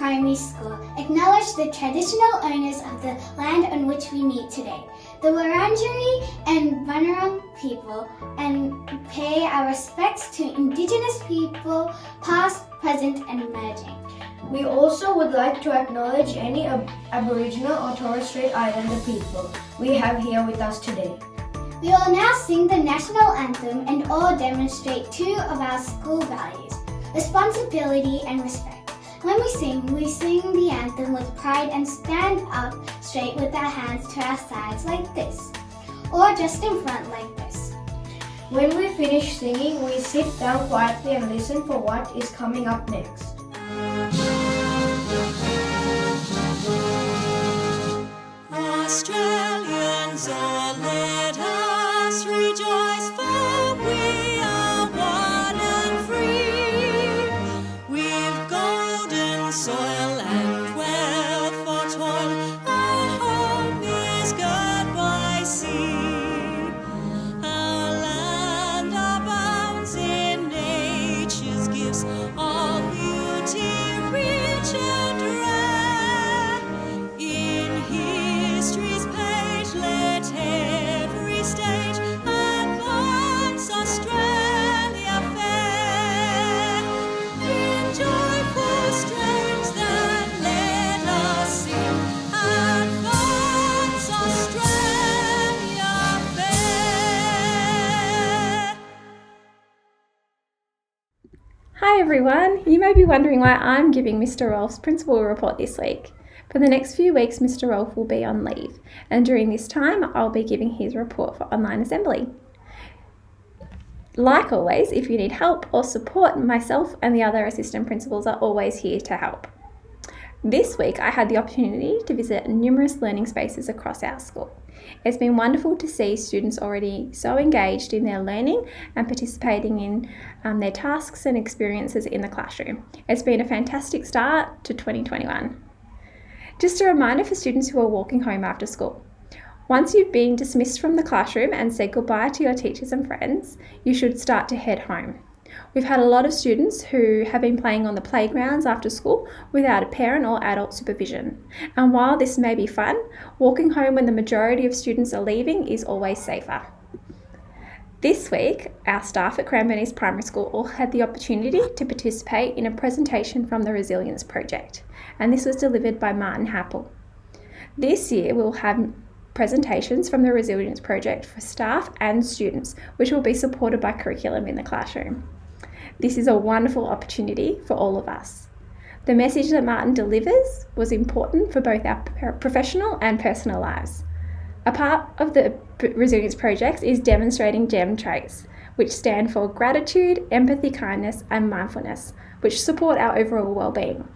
Primary School acknowledge the traditional owners of the land on which we meet today, the Wurundjeri and Bunurong people, and pay our respects to Indigenous people, past, present and emerging. We also would like to acknowledge any Aboriginal or Torres Strait Islander people we have here with us today. We will now sing the national anthem and all demonstrate two of our school values, responsibility and respect. When we sing the anthem with pride and stand up straight with our hands to our sides like this, or just in front like this. When we finish singing, we sit down quietly and listen for what is coming up next. Australians, oh, let us rejoice, for we are one and free. We've golden soil and wealth for toil. Our home is girt by sea. Our land abounds in nature's gifts of beauty, rich and rare. In history's page, let every stage advance Australia fair. In joyful strains that let us sing, advance Australia fair. Hi everyone! You may be wondering why I'm giving Mr. Rolf's principal report this week. For the next few weeks, Mr. Rolf will be on leave, and during this time, I'll be giving his report for online assembly. Like always, if you need help or support, myself and the other assistant principals are always here to help. This week, I had the opportunity to visit numerous learning spaces across our school. It's been wonderful to see students already so engaged in their learning and participating in their tasks and experiences in the classroom. It's been a fantastic start to 2021. Just a reminder for students who are walking home after school. Once you've been dismissed from the classroom and said goodbye to your teachers and friends, you should start to head home. We've had a lot of students who have been playing on the playgrounds after school without a parent or adult supervision. And while this may be fun, walking home when the majority of students are leaving is always safer. This week, our staff at Cranbourne East Primary School all had the opportunity to participate in a presentation from the Resilience Project, and this was delivered by Martin Happel. This year, we'll have presentations from the Resilience Project for staff and students, which will be supported by curriculum in the classroom. This is a wonderful opportunity for all of us. The message that Martin delivers was important for both our professional and personal lives. A part of the Resilience Project is demonstrating GEM traits, which stand for gratitude, empathy, kindness, and mindfulness, which support our overall well-being.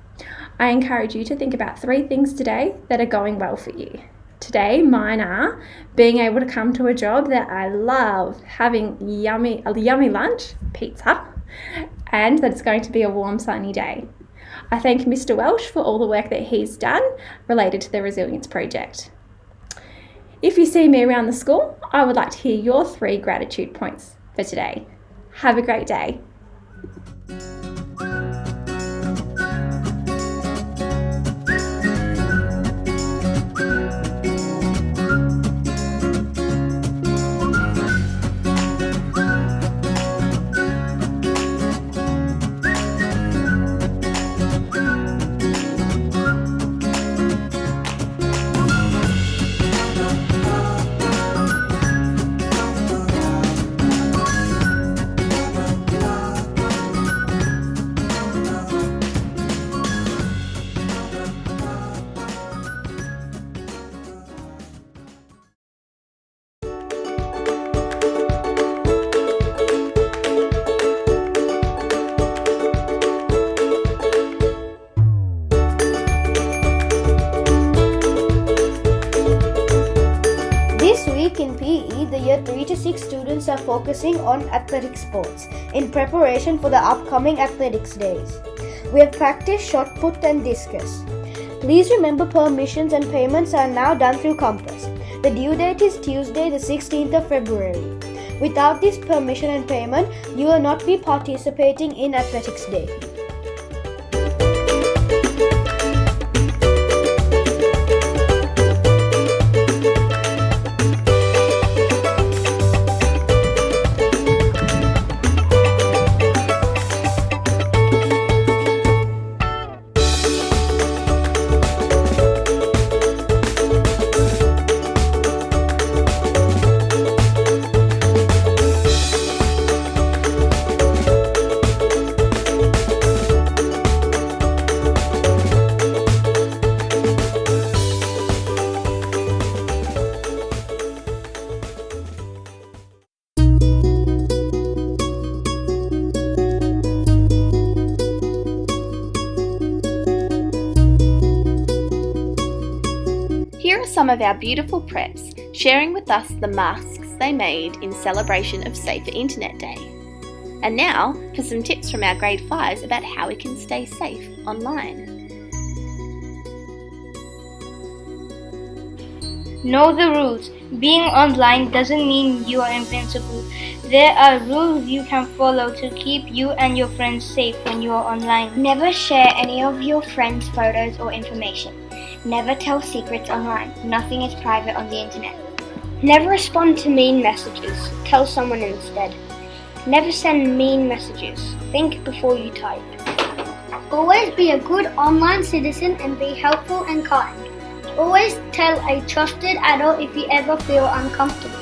I encourage you to think about 3 things today that are going well for you. Today, mine are being able to come to a job that I love, having a yummy lunch, pizza, and that it's going to be a warm, sunny day. I thank Mr. Welsh for all the work that he's done related to the Resilience Project. If you see me around the school, I would like to hear your 3 gratitude points for today. Have a great day. In PE, the year 3 to 6 students are focusing on athletic sports in preparation for the upcoming athletics days. We have practiced shot put and discus. Please remember permissions and payments are now done through Compass. The due date is Tuesday the 16th of February. Without this permission and payment, you will not be participating in athletics day. some of our beautiful preps sharing with us the masks they made in celebration of Safer Internet Day. And now for some tips from our grade 5s about how we can stay safe online. Know the rules. Being online doesn't mean you are invincible. There are rules you can follow to keep you and your friends safe when you are online. Never share any of your friends' photos or information. Never tell secrets online. Nothing is private on the internet. Never respond to mean messages. Tell someone instead. Never send mean messages. Think before you type. Always be a good online citizen and be helpful and kind. Always tell a trusted adult if you ever feel uncomfortable.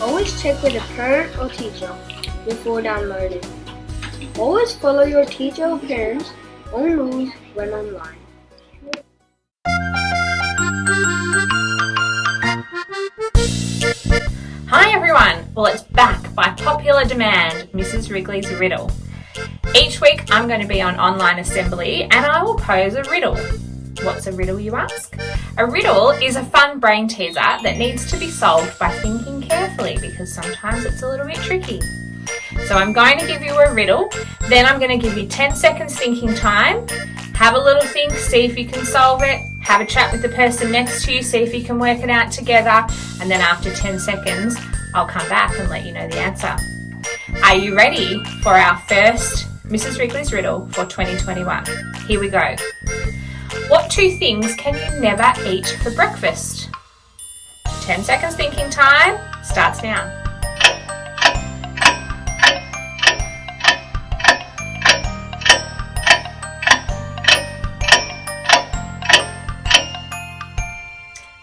Always check with a parent or teacher before downloading. Always follow your teacher or parents' own rules when online. Hi everyone! Well, it's back by popular demand, Mrs. Wrigley's Riddle. Each week I'm going to be on online assembly and I will pose a riddle. What's a riddle, you ask? A riddle is a fun brain teaser that needs to be solved by thinking carefully because sometimes it's a little bit tricky. So I'm going to give you a riddle, then I'm going to give you 10 seconds thinking time. Have a little think, see if you can solve it. Have a chat with the person next to you, see if you can work it out together. And then after 10 seconds, I'll come back and let you know the answer. Are you ready for our first Mrs. Wrigley's Riddle for 2021? Here we go. What two things can you never eat for breakfast? 10 seconds thinking time starts now.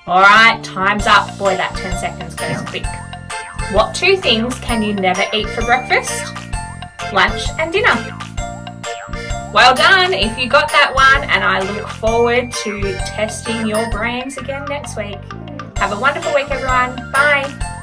Alright, time's up. Boy, that 10 seconds goes quick. What two things can you never eat for breakfast? Lunch and dinner. Well done if you got that one, and I look forward to testing your brains again next week. Have a wonderful week, everyone. Bye.